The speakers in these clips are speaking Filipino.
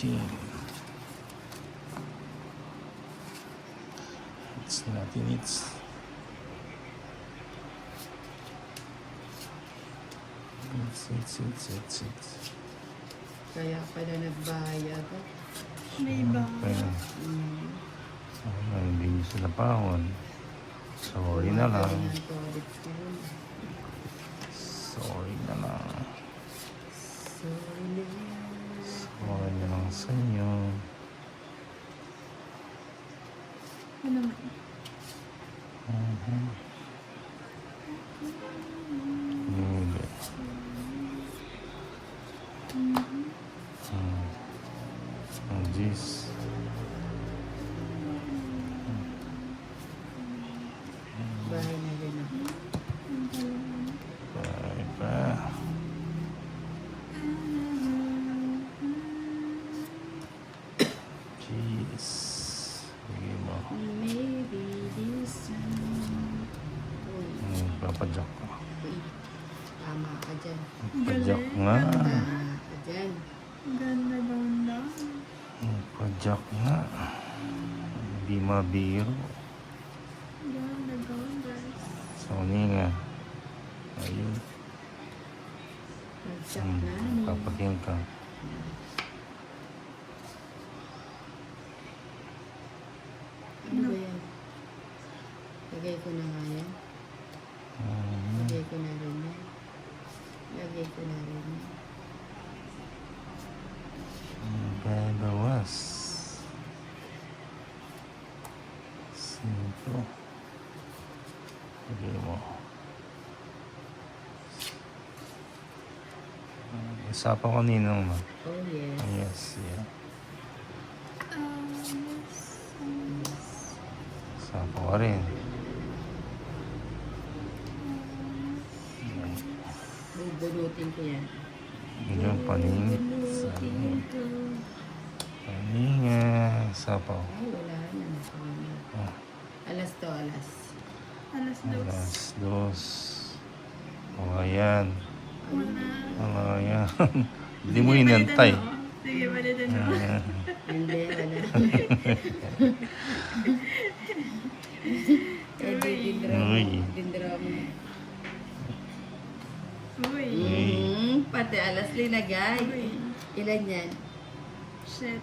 14. It's nothing, it's Kaya pala nagbayad. May iba. Hindi nyo sila pahon. Sorry na lang. Sorry na lang. Sorry na lang sa inyo. Ano naman? Hindi. Ang Diyos. Bahay na rin ako. Bye pa. Jeez. Sige mo. Maybe this one. Uy, Papadyak ko. uy. Tama ka dyan. Padyak nga. Tama ka dyan. Ganda ganda. Padyak nga. Hindi mabiro. Ganda ganda. Sony nga. Ayun. Nagsak na ni. Papaking ka. Ano ba yan? Lagay ko na nga yan. Lagay ko na rin yan. Lagay ko na rin yan. Bawas. Sito. Sige mo. Isa pa kanina naman. Oh yes. Yes, yeah. Isa pa ka rin. Bubunutin ko yan. Yung paningit. Paninga. Isa pa. Ay, wala na. Ah, Alas to, alas. Alas dos. alas dos. O, ayan. Wala. Ayan. Hindi mo inantay. Sige, palitan mo. Ayan. Hindi, wala. Eh, di Uy. dindraw mo. Uy. Pati alas linagay. Uy. Ilan yan? Shit.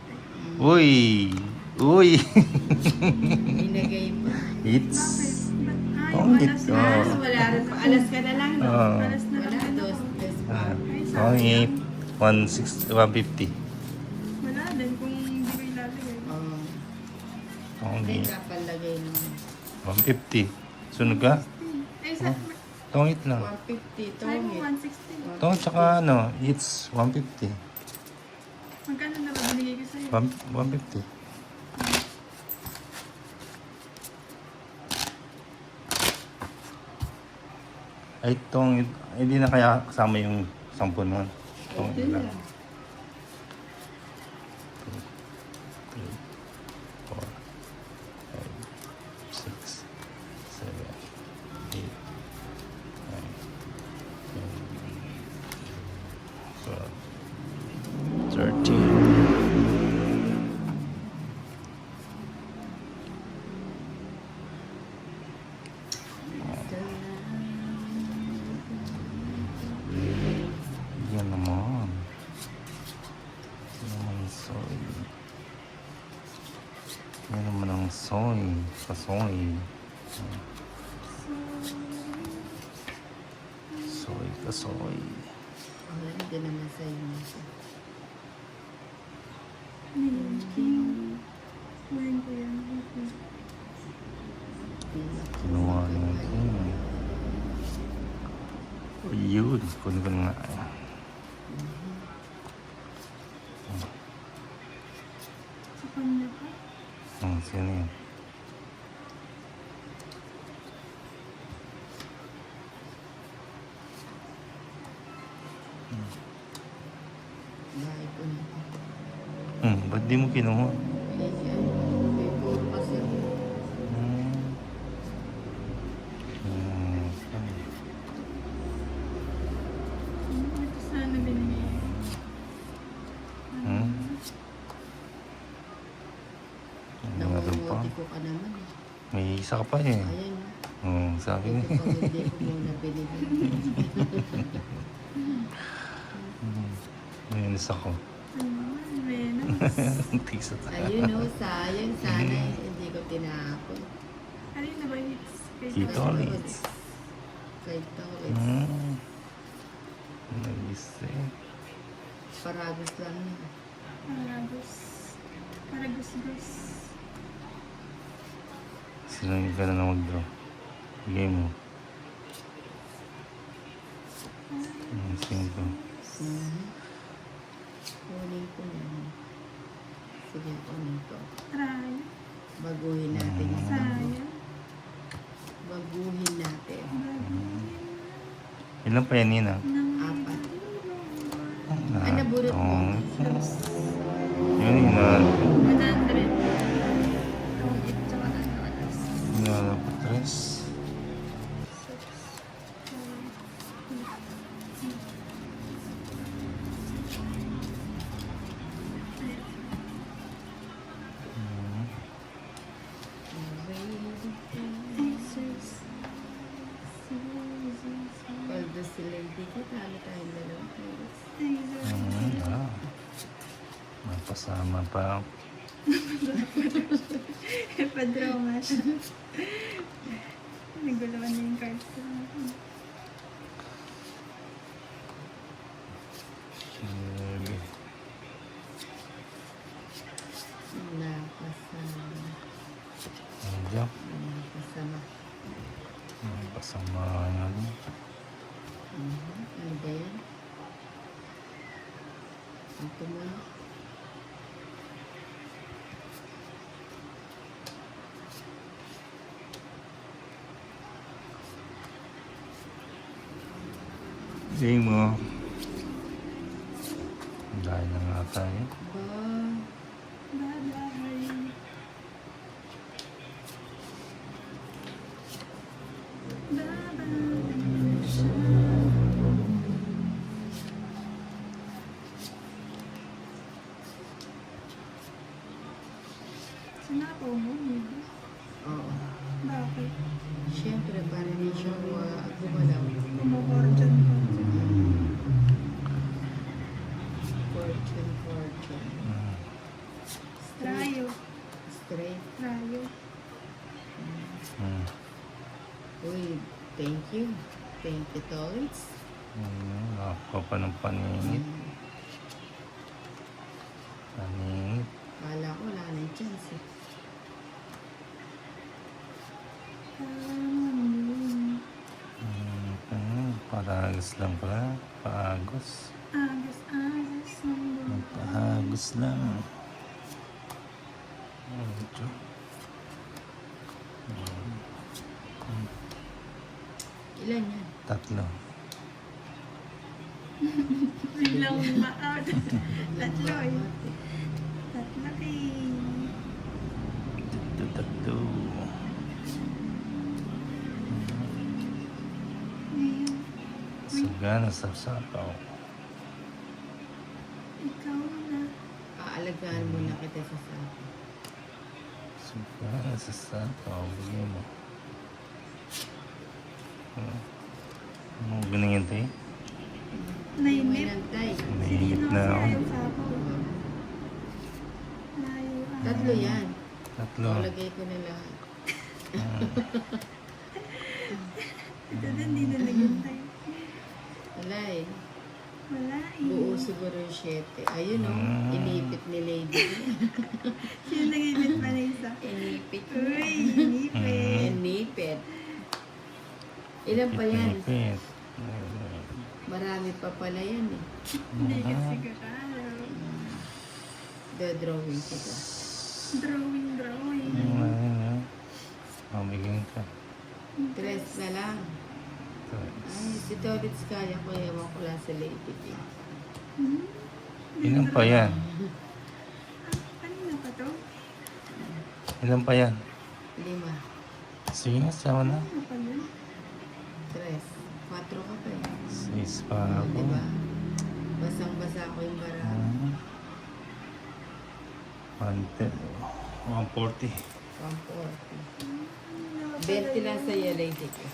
Uy! Uy! Linagay pa. It's... Ay, Oh, alas ito. na. Wala rin pa. Alas ka na lang, no? Oo. Alas na Wala, lang. dos pa. Pangit. 150. Wala din kung hindi ko ilalagay. Oo. Pangit. Hindi ka palagay naman. 150. Sunod ka? Ay, sa... Tongit lang. 150, Ay, mo tongit. 160. Tongit tsaka ano, it's 150. Magkano na ba binigay ko sa'yo? 150. Ay, tongit. Hindi na kaya kasama yung 10 nun. Tongit Ito lang. lang. 3, 4, 5, 6, 7, 8, 9, 10, 12, 13. Yan naman. Yan naman soy. Yan naman ang soy. Kasoy. Soy, kasoy. Wala, hindi naman sa'yo na siya. Kunin ko yan. Kinuha natin. O yun. Kunin ko na nga. Sa kanya pa. Sino yan? Bahay ko na. Ba't di mo kinuha? Eh, ano, may puro kasi ako. Ito sana binigay. May isa ka pa eh. Ayan. Oo, sabi Ito niya. pang hindi ko muna binili. May isa ko. Venus. Tisa ta. Ayun o, sayang. Sana hindi ko tinapon. Ano yun na ba hits? Tito Litz. Kay Tolitz. Nag-isa eh. Paragos lang yun. Paragos. Paragos-gos. Sinangin ka na mag-draw. Bigay mo. Cinco. Kunin ko na. Sige, kunin ko. Try. Baguhin natin yung Sayang. Baguhin natin. Ilan pa yan, Nina? Apat. Ay, nabulot mo. Yun, ina. 100. Ang it, tsaka $1. Ina pa tres. Although sila hindi kita, ano tayong dalawang players. Napasama pa. Padraw nga siya. Nagulawan na yung cards ko. Napasama. Andiyan. Napasama. Napasama yan. Ano ba yan? Ito mo. Bigay mo. Dahil na nga tayo. Ba, Bye-bye. Sinakaw mo, Nina? oo. Bakit? Siyempre, para di siya gumalaw. Kumukordyan ko. Fortune. Rayo. Straight. Rayo. Uy, thank you. Thank you, Tolitz. Ako pa ng paningit. Paningit. Kala ko wala na yung chance eh. Paragos lang pala. Paagos. Agas-agas ng buwan. Paagos lang. Ito. Ilan yan? Tatlo. Biglang ma-out. Tatlo eh. Tatlo eh. Tatlo. Ngayon, Sagana sa sapaw. ikaw na. Aalagaan mo na kita sa sako. Sagana sa sapaw. Bigay mo. Ano ganyan tayo? May Nainip. nantay. Nainip Sino na sa ako. ayaw sa ako? Layo. Tatlo yan. Tatlo. O, lagay ko na lahat. Ito na, hindi na naghintay. Wala eh. Wala eh. Buo siguro yung 7. Ayun o. Inipit ni Lady. Sino nag-ibit pa na isa? Inipit. Uy, inipit. Inipit. Ilan pa yan? Ipinipit. Marami pa pala yan eh. Hindi ka sigurado. The-drawing ko to. Drawing. Mabigyan ka. 3 na lang. Ay, si Tolitz kaya ko ewan ko lang sa Lady eh. Ilan pa yan? Kanina pa to? Ilan pa yan? 5. Sige nga, sama na. Ano pa yun? 3. 4 ka pa eh. 6 pa ako. Diba? Basang-basa ko yung barang. 140. 140. 20 lang sa lady ko.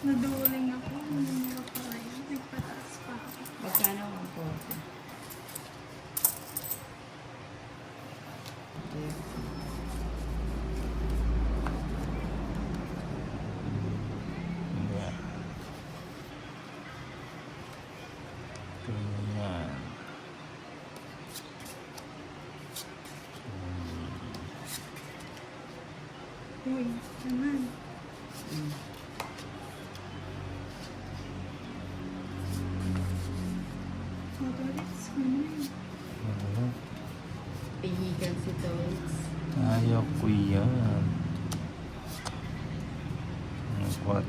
Naduling ako. Nanunura pa kayo. Nagpataas pa ako. Magkano 140? Yan. Ganyan. Uy, naman. Mm. Motorits, naman. Ano? Pihigan si Toys. Ayaw ko yan. 4.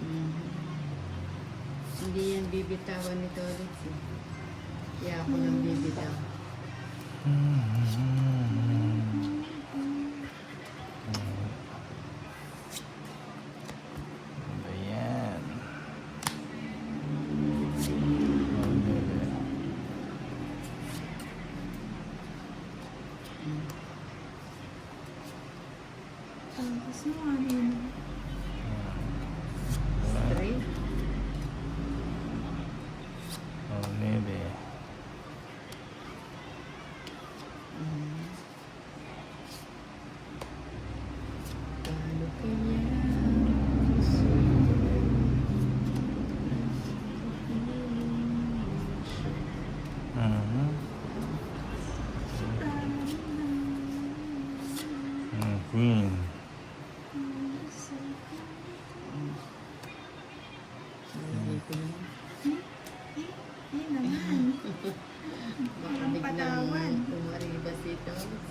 Mm. Hindi yan bibitawan ni Toys eh. Kaya ako lang bibitaw. Ano yan? Tapos yung ano yun. Straight. Oh, maybe. Mm. Paano kaya? Mhm. Queen. Nalagay ko na. Yun naman. Baka Walang biglang patawan. umariba si Toys. Yun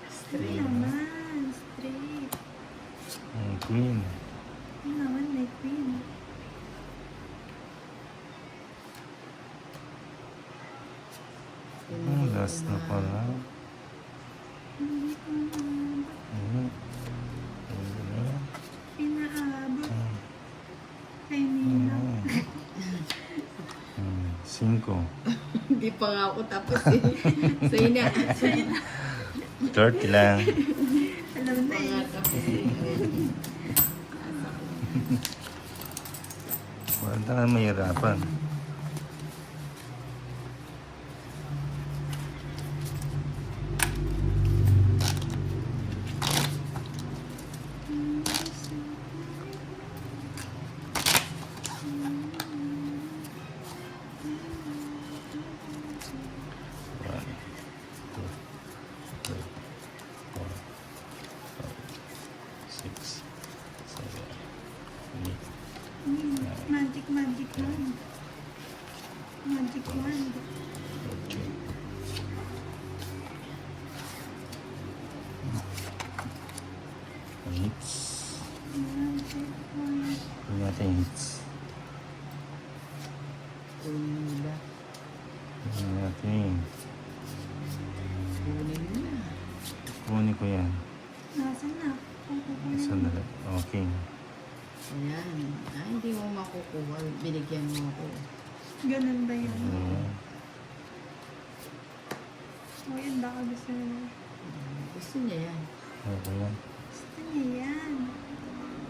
Straight. naman. Straight. Queen. Yun naman, may queen. Last na pala. Hindi ko naman Mhm. Ano na? pinaabot. Kay Nina. 5. Hindi pa nga ako tapos eh. Sa'yo na. 30 lang. Alam na Mga eh. tapos eh. Wala ka mahirapan. One, two, three, 4, 5, 6, 7, 8. Magic, magic wand. Magic wand. Okay. Hits. Magic wand. Hindi natin hits. Unila. Hindi natin. Kunin mo na. Kunin ko yan. Nasaan na? Kung kukunin mo. Sandali. Okay. Ayan. Ah, hindi mo makukuha. Binigyan mo ako. Ganun ba yan? Ayan. O yan, baka gusto niya. Gusto niya yan. Okay yan. Gusto niya yan.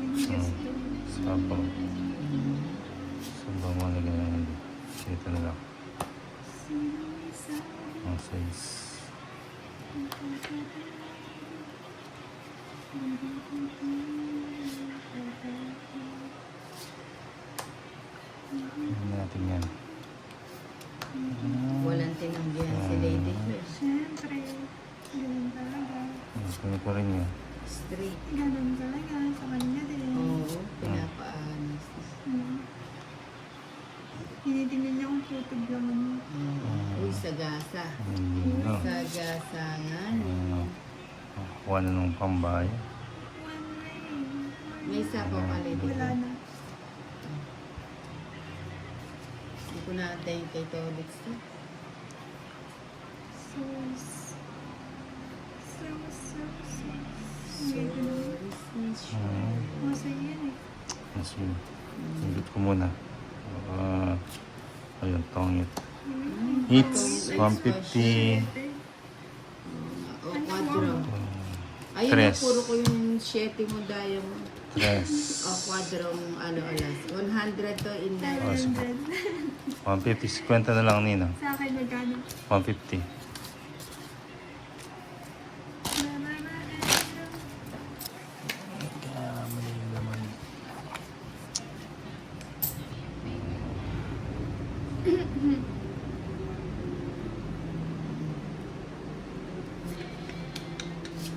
Yan yung gusto. Sabaw. Sabaw mo lagyan na yan. Dito na lang. Sino may sabi? Ang size. Hindi natin yan. Walang tinanggihan si Lady ko eh. Siyempre, ganun talaga. Kunin ko rin yan. Straight. Ganun talaga sa kanya din. Oo, pinapaanas. Tinitingnan niya kung tutog lang ano. Uy, sagasa. Hindi na. Sagasangan. Kuha na ng pambahay. One way. May isa pa pa, Lady ko. Wala na. Hindi ko na-attain kay Tolix to. So. Hindi ko na. Masaya yan eh. Mas yun. Higit ko muna. Ayun, tongit. Hits, 150. O, 4. Ayun Tres. na, puro ko yung 7 mo diamond. Tres. O, 4 alas. 100 to in Oh, life. sige. 150, 50 na lang, Nina. Sa akin, magkano? 150.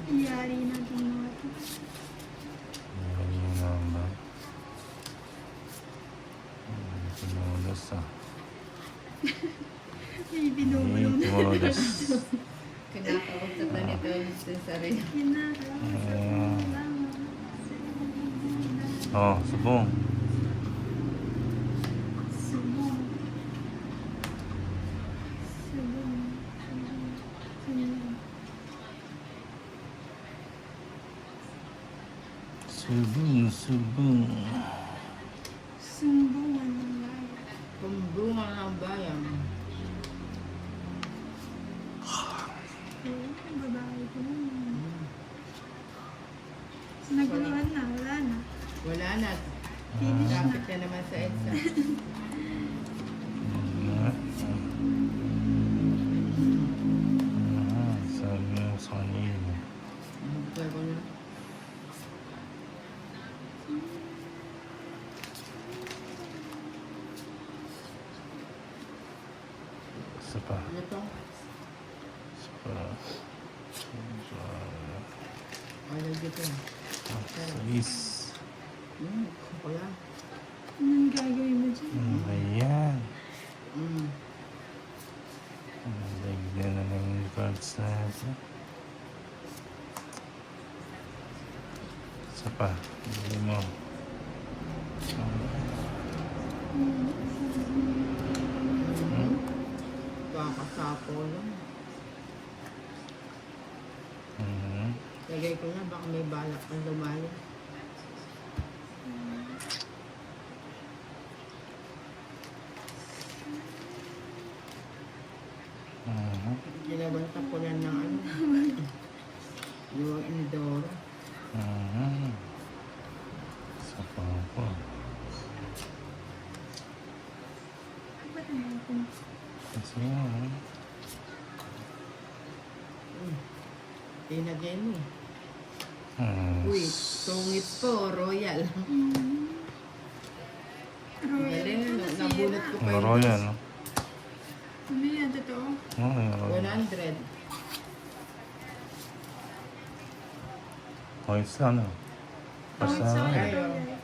Yari natin mga ito. Ayun naman. Tumulos ah. May binubulong na. Tumulos. Kinakausap na nito sa sarili. Yun na. Oh, subong. Subong. Subong. Subong, subong. Sumbungan ng lahat. Kumbungan ng bayan. Ang babae ko naman. Naguluhan na, wala na. Wala na. Finish na. Lapit na naman sa EDSA. Sabi mo sa kanina. Kaya ko na. Isa pa. Ano to? Isa pa. Ano dito? Salis. Wala. Anong gagawin mo dyan? Ayan. Mm. Lagyan na lang yung cards natin. Isa pa. Hindi mo. Kakasapo lang. Lagay ko na, baka may balak kang lumali. Ginawanta ko na ng ano. Yung Indoro. Isa pa ako. Ba't naman? Kasi yan. Tinagay mo. Uy, tungit po, royal. Galing, nabunot ko pa Ang royal, no? Ano yan, totoo? Oh, yung royal. 100. Points lang, no? Basta, Sa Ayaw. akin,